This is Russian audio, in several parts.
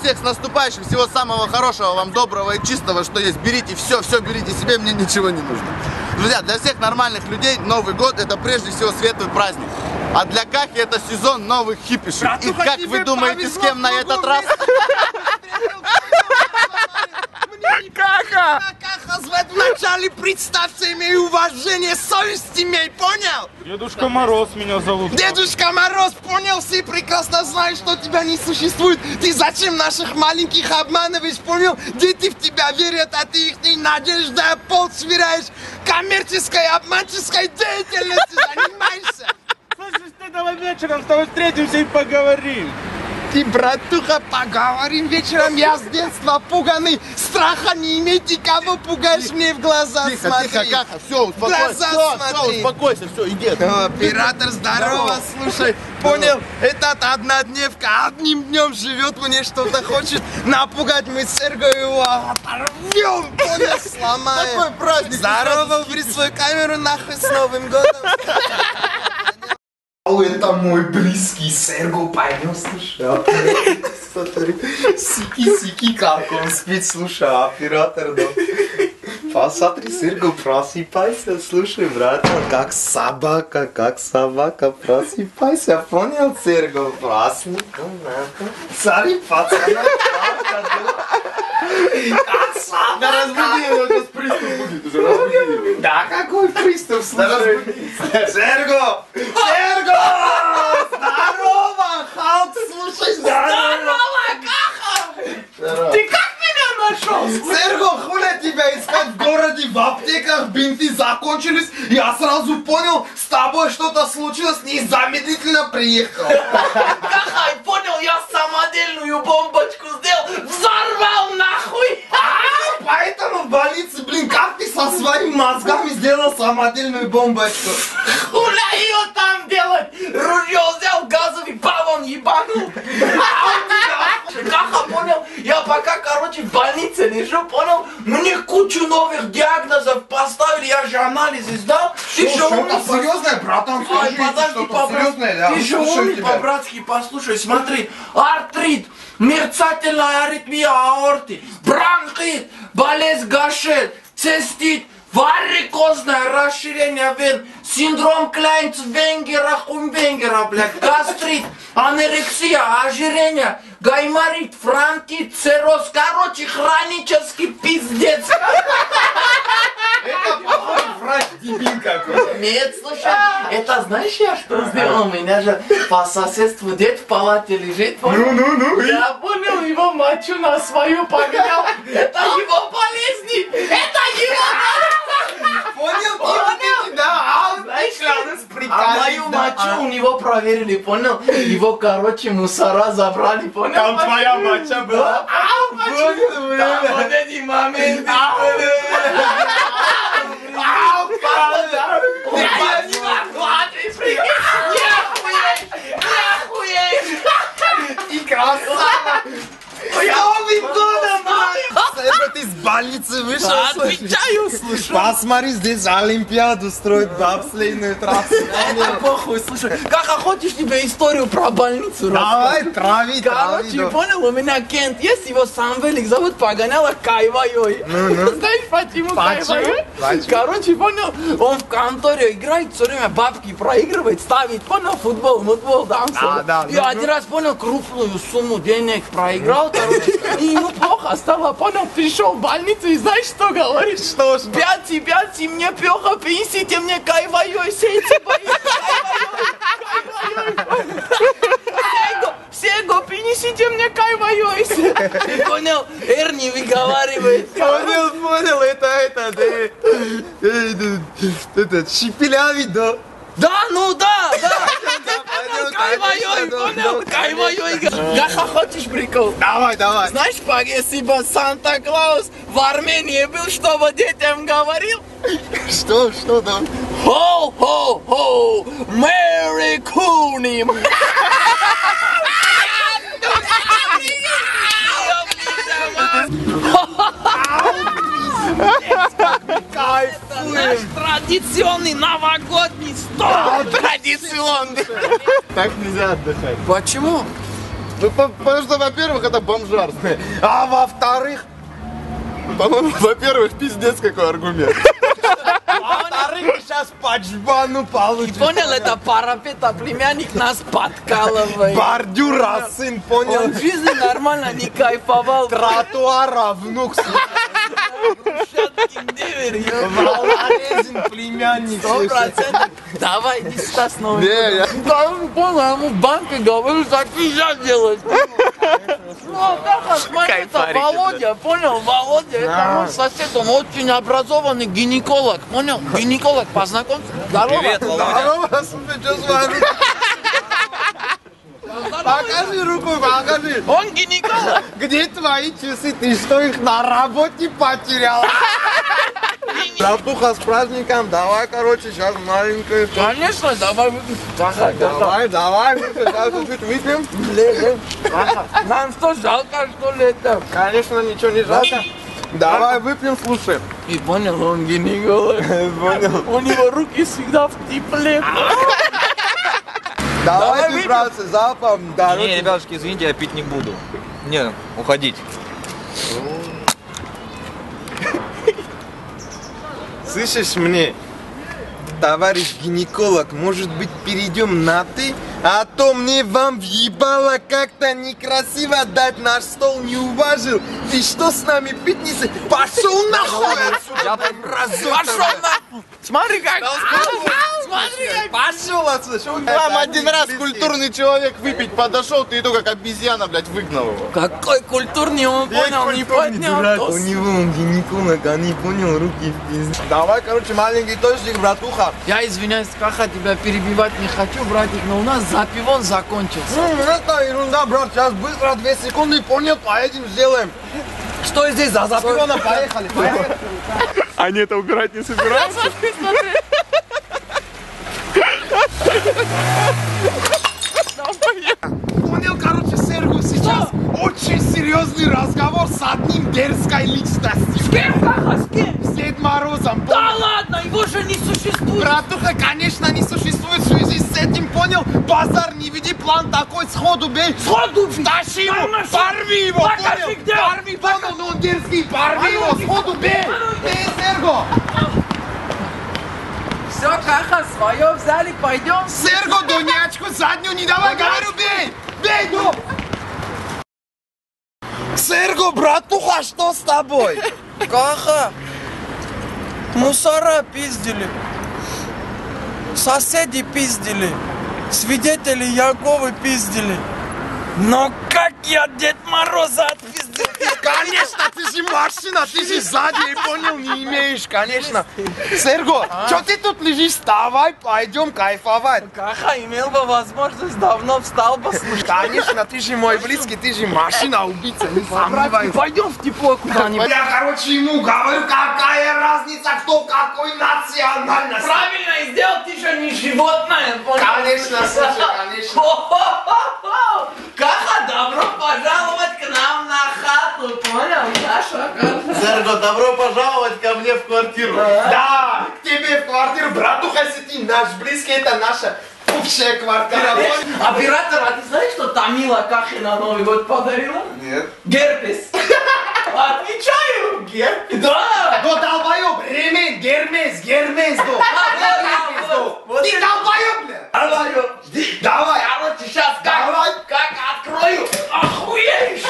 всех с наступающим. Всего самого хорошего, вам доброго и чистого, что есть. Берите все берите себе, мне ничего не нужно. Друзья, для всех нормальных людей Новый год это прежде всего светлый праздник. А для Кахи это сезон новых хипишек. И как вы думаете, с кем на этот раз? Каха! Каха, вначале представься, имей уважение, совесть имей, понял? Дедушка Мороз меня зовут. Дедушка Мороз, понял, все прекрасно знают, что тебя не существует. Ты зачем наших маленьких обманываешь, понял? Дети в тебя верят, а ты их надеждой пол сверяешь. Коммерческой, обманческой деятельностью занимаешься. Слышишь, ты давай вечером с тобой встретимся и поговорим. Ты, братуха, поговорим вечером, я с детства пуганый. Страха не имейте, кого пугаешь, мне в глаза Тихо, смотри. тихо, Каха, все, успокойся, все, успокойся, все, иди. Оператор, здорово, слушай, понял, этот однодневка одним днем живет, мне что-то хочет напугать, мы с Сергой его оторвем, понял, сломаем. Такой праздник. Здорово, убери свою камеру нахуй с Новым годом. Это мой близкий Серго, понял, слушай, смотри, сики, как он спит, слушай, оператор, да. Посмотри, Серго, просыпайся, слушай, брат, как собака, просыпайся, понял, Серго, проснись, смотри, пацана, как собака. Да разбуди его, сейчас приступ будет уже, разбуди его. Да какой приступ, слушай. Серго! Здорово, Халк, слушай, здорово, Каха! Ты как меня нашел? Серго, хуля тебя искать в городе, в аптеках, бинты закончились. Я сразу понял, с тобой что-то случилось, незамедлительно приехал. Каха, понял, я самодельную бомбочку сделал, взорвал нахуй! Поэтому в больнице, блин, как ты со своими мозгами сделал самодельную бомбочку? Хуля ее там делать? Ружье взял, газовый баллон ебанул. Каха, понял, я пока, короче, в больнице лежу, понял, мне кучу новых диагнозов поставили, я же анализы сдал. Ты же умный, серьезное, братан, скажи, подожди, серьезное, ты же умный, по-братски, послушай, смотри, артрит, мерцательная аритмия аорты, бронхит, болезнь Гашет, цистит, варикозное расширение вен, синдром Кляйнц-Венгера, Хумвенгера, блядь, гастрит, анорексия, ожирение, гайморит, фронтит, цирроз, короче, хронический пиздец. Это плохой врач, дебил какой-то. Нет, слушай, это знаешь, я что сделал? У меня же по соседству дед в палате лежит, понял? Ну. Я понял, его мочу на свою погонял. Это его болезни! Это его болезни! Понял, да, А мою мочу у него проверили, понял? Его, короче, мусора забрали, понял? Там твоя моча была? Там вот эти моменты. И красава! С Новым годом, брат! Ты из больницы вышел, Отвечаю, слушай. Посмотри, здесь Олимпиаду строят, бобслейную трассу. Это похуй, слушай. Как хочешь тебе историю про больницу Давай, трави, Короче, понял, у меня Кент есть, его сам велик зовут, погоняла Кайвайой. Знаешь, почему Кайвайой? Короче, понял, он в конторе играет, все время бабки проигрывает, ставит, понял, футбол, да. Да. И один раз, понял, крупную сумму денег проиграл, короче, и ему плохо стало, понял, пришел в больницу и знаешь, что говорит? Что? Пяти, мне плохо, принесите мне Кайвайой, сейте бои, Сего, принесите мне Кайвайой. Ты понял? Эрни выговаривает. Понял, это шепелявый, да? Да, ну да. Кайвайой, понял? Кайвайой. Каха, хочешь прикол? Давай. Знаешь, если бы Санта-Клаус в Армении был, что бы детям говорил? Что там? Ho, Мэри Куни. Наш традиционный новогодний стол. Традиционный. Так нельзя отдыхать. Почему? Ну, потому что, во-первых, это бомжарство. А во-вторых? По-моему, во-первых, пиздец какой аргумент. Во-вторых, сейчас по джбану получишь. Понял, это парапета племянник нас подкалывает. Бордюра, сын, Он понял? в жизни нормально не кайфовал. Тротуара, внук, Брусчатки деверь, Волорезин, племянник. 100%. Давай, иди сюда снова. Не, я... Да, он понял, я ему в банке говорю, так нельзя делать. Ну, а так, смотри, это Володя, понял, Володя, это мой сосед, он очень образованный гинеколог, понял? Гинеколог, познакомься. Здорово. Привет, Володя. Здорово, слушай, что с вами? Покажи руку, покажи. Он гинеколог. Где твои часы? Ты что, их на работе потерял? Братуха, с праздником, давай, короче, сейчас маленькое. Конечно, давай выпьем. Давай, сейчас чуть-чуть выпьем. Нам что, жалко, что ли, это? Конечно, ничего не жалко. Давай выпьем, слушай. И понял, он гинеколог. Понял. У него руки всегда в тепле. Давайте, выпьем. братцы, залпом. Да, Не, ребятушки, извините, я пить не буду. Не, уходить. Слышишь мне, товарищ гинеколог, может быть, перейдем на «ты»? А то мне вам въебало как-то некрасиво дать, наш стол не уважил. Ты что с нами пить не с... Пошел нахуй отсюда! Пошел нахуй! Смотри, как! Смотри, как! Пошел отсюда! Что вы Вам там один раз близкие? культурный человек выпить подошел, ты и то как обезьяна, блядь, выгнал его. Какой культурный, он понял, не поднял У тост. него он гинеколог, а не понял, руки в пизде. Давай, короче, маленький тостик, братуха. Я извиняюсь, Каха, тебя перебивать не хочу, братик, но у нас запивон закончился. Ну, это ерунда, брат, сейчас быстро, 2 секунды, понял, поедем, сделаем. Что здесь за запивона? Поехали, поехали. Они это убирать не собираются? Понял, короче, Сергу, сейчас очень серьезный разговор с одним дерзкой личностью. С кем, Каха, с кем? С Дед Морозом, Да понял? ладно, его же не существует. Братуха, конечно, не существует в связи с этим, понял? Базар, не веди, план такой, сходу бей. Сходу Тащи его, Нормально. порви его, Покажи, понял? где. Порви, понял, ну он дерзкий, порви его, сходу бей. Бей, Серго. Все, Каха, свое взяли, пойдем. Серго, дунячку заднюю не давай, говорю, бей. Бей, ну. Серго, братуха, что с тобой? Каха, мусора пиздили, соседи пиздили, свидетели Яковы пиздили. Но как я Дед Мороза отпиздил? Конечно, ты же машина, ты же сзади, понял, не имеешь, конечно. Серго, что ты тут лежишь? Вставай, пойдем кайфовать. Каха, имел бы возможность, давно встал бы, слушай. Конечно, ты же мой близкий, ты же машина, убийца, не сомневайся. Пойдем в тепло куда-нибудь. Я, короче, ему говорю, какая разница, кто какой национальности. Правильно сделал, ты же не животное, понял? Конечно, слушай, конечно. Хо-хо-хо-хо! Каха, добро пожаловать к нам на хату, понял? Наша хата. Серго, добро пожаловать ко мне в квартиру. Да, к тебе в квартиру, братуха, сиди, наш близкий, это наша общая квартира. Оператор, а ты знаешь, что Тамила Кахе на Новый год подарила? Нет. Герпес. Отвечаю, герпес. Да. Да долбоёб, ремень, гермес, гермес, Вот Ты это- долбоёб, блядь. Давай, Давай. короче, сейчас Давай. как открою, охуеешь.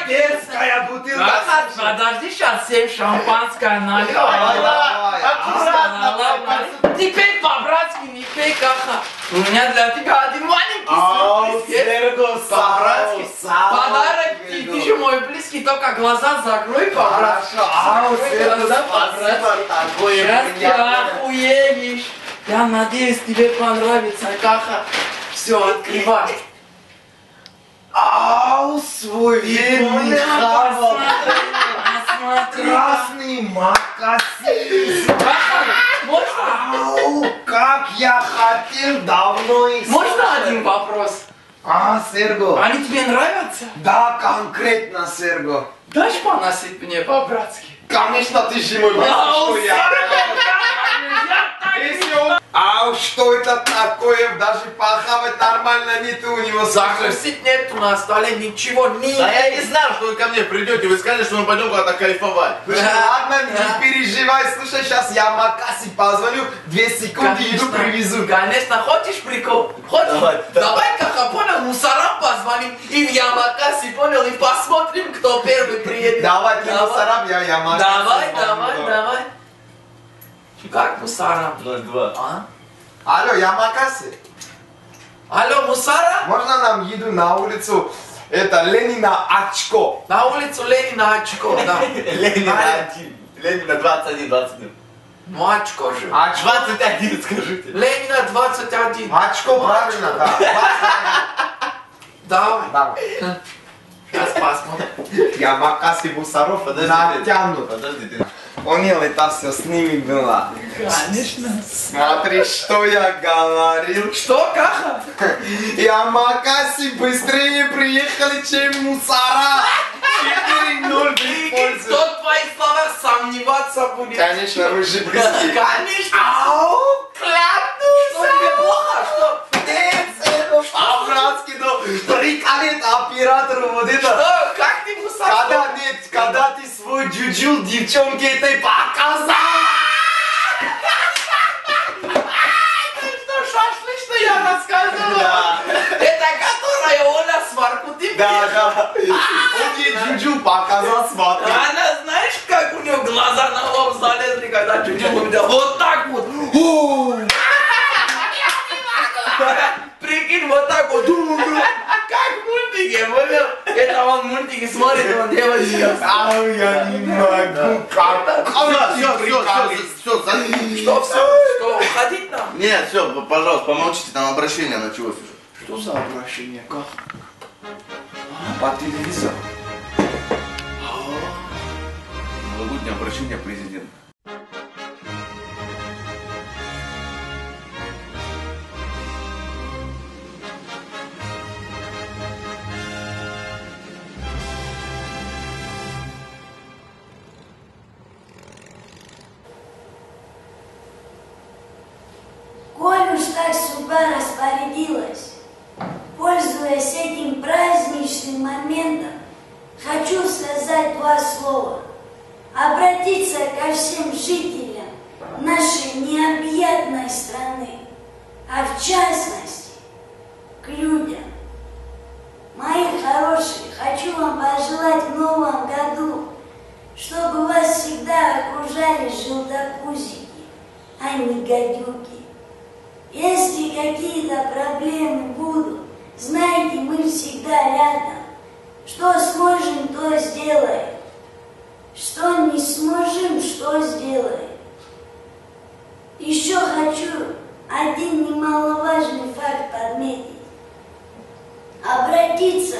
Дерзкая бутылка. Каха, подожди, сейчас всем шампанское налью. Давай, Аккуратно. Теперь по-братски не пей, Каха. У меня для тебя один маленький сюрприз есть. Серго, По-братски. Подарок, ты же мой близкий, только глаза закрой, по-братски. Ау, Серго, Глаза по-братски. спасибо, такое Сейчас ты приятное. охуеешь. Я надеюсь, тебе понравится, Каха. Все, открывай. Ау, свой верный хавал. Посмотри. Красный макасин. Можно? Ау, как я хотел давно их Можно слушать. один вопрос? Серго. Они тебе нравятся? Да, конкретно, Серго. Дашь поносить мне по-братски? Конечно, ты же мой близкий, что я. Если он... А что это такое? Даже похавать нормально нету у него. Закусить нету на столе, ничего нет. Да я не знал, что вы ко мне придете, вы сказали, что мы пойдем куда-то кайфовать. Ладно, не переживай, слушай, сейчас я Макаси позвоню, 2 секунды иду привезу. Конечно, хочешь прикол? Хочешь? Давай, как понял, мусорам позвоним и в Ямакаси, понял, и посмотрим, кто первый приедет. Давай, ты мусорам, я Ямакаси. Давай. Как мусорам? 02. А? Алло, Ямакаси, Алло, мусора? можно нам еду на улицу? Это Ленина очко. На улицу Ленина очко, да. Ленина 1, Ленина 21, 21. Ну очко же. 21 скажите. Ленина 21. Очко, правильно, да. Давай. Давай. Сейчас посмотрим. Ямакаси мусоров натянут. Подожди, ты... Понял, это все с ними было. Конечно. Смотри, что я говорил. Что, Каха? Ямакаси быстрее приехали, чем мусора. 4-0 в пользу. Кто в твоих словах сомневаться будет? Конечно, ружье близкие. Конечно. Ау, Что тебе клянусь. плохо? Что? Нет, это по-братски, но приколит оператору вот это. Что? Как ты мусор? Когда ты свой джуджул девчонке этой показал. Что шашлык, что я рассказывал? Да. Это которая Оля Сваркутин? Да. Он ей джуджул показал, смотри. Она, знаешь, как у нее глаза на лоб залезли, когда чуть-чуть увидел? Вот так вот. Прикинь, вот так вот. Как в мультике, понял? Это он в мультике смотрит, он девочка. Ау, я не могу. Все, Что, Что, уходить нам? Нет, все, пожалуйста, помолчите, там обращение началось уже. Что за обращение? Как? По телевизору. Новогоднее обращение президента. Коль уж так судьба распорядилась, пользуясь этим праздничным моментом, хочу сказать 2 слова. Обратиться ко всем жителям нашей необъятной страны, а в частности к людям. Мои хорошие, хочу вам пожелать в новом году, чтобы вас всегда окружали желтопузики, а не гадюки. Если какие-то проблемы будут, знайте, мы всегда рядом. Что сможем, то сделаем. Что не сможем, что сделаем. Еще хочу один немаловажный факт подметить. Обратиться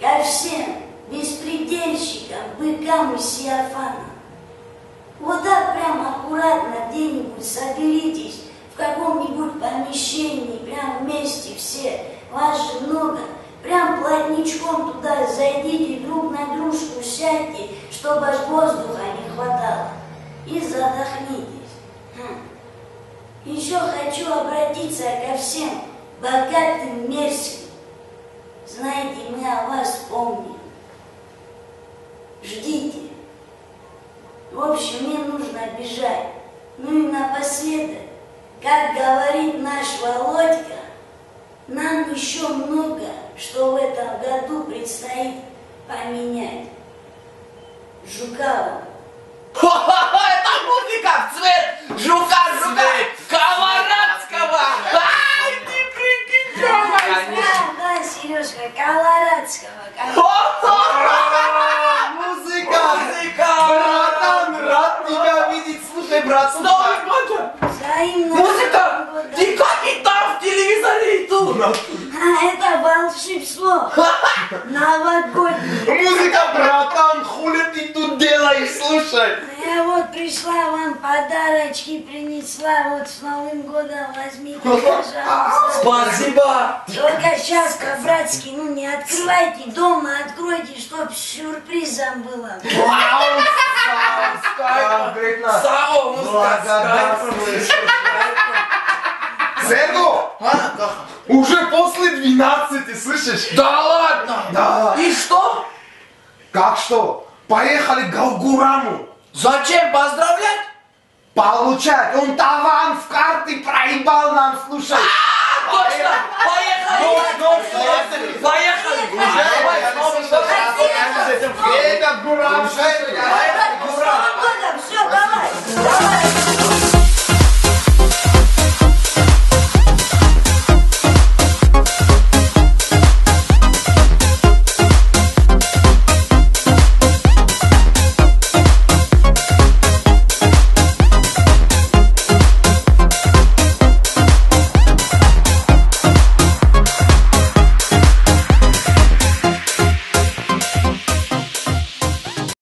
ко всем беспредельщикам, быкам и сиафанам. Вот так прям аккуратно где-нибудь соберитесь в каком-нибудь помещении, прям вместе все, вас же много, прям плотничком туда зайдите, друг на дружку сядьте, чтобы аж воздуха не хватало, и задохнитесь. Еще хочу обратиться ко всем богатым, мерзким. Знаете, мы о вас помним. Ждите. В общем, мне нужно бежать. Ну и напоследок, как говорит наш Володька, нам еще много, что в этом году предстоит поменять. Жукава. Это музыка в цвет Жука Колорадского. Ай, ты прикинь, Да, Сережка, Колорадского. Музыка! Братан, рад тебя видеть. Слушай, брат, С Новым годом! Взаимно. Музыка! Ты как и там в телевизоре и тут! А это волшебство. Новогоднее. музыка, братан, хули ты тут делаешь, слушай. Я вот пришла вам подарочки принесла, вот с Новым годом возьмите, пожалуйста. Спасибо! Только сейчас по-братски, ну не открывайте, дома откройте, чтоб с сюрпризом было. Вау, Конкретно. Сао, Благодарствуешь. Серго! Уже после 12, слышишь? Да ладно? Да. И что? Как что? Поехали к Галгураму. Зачем поздравлять? Получать. Он таван в карты проебал нам, слушай. Точно! Поехали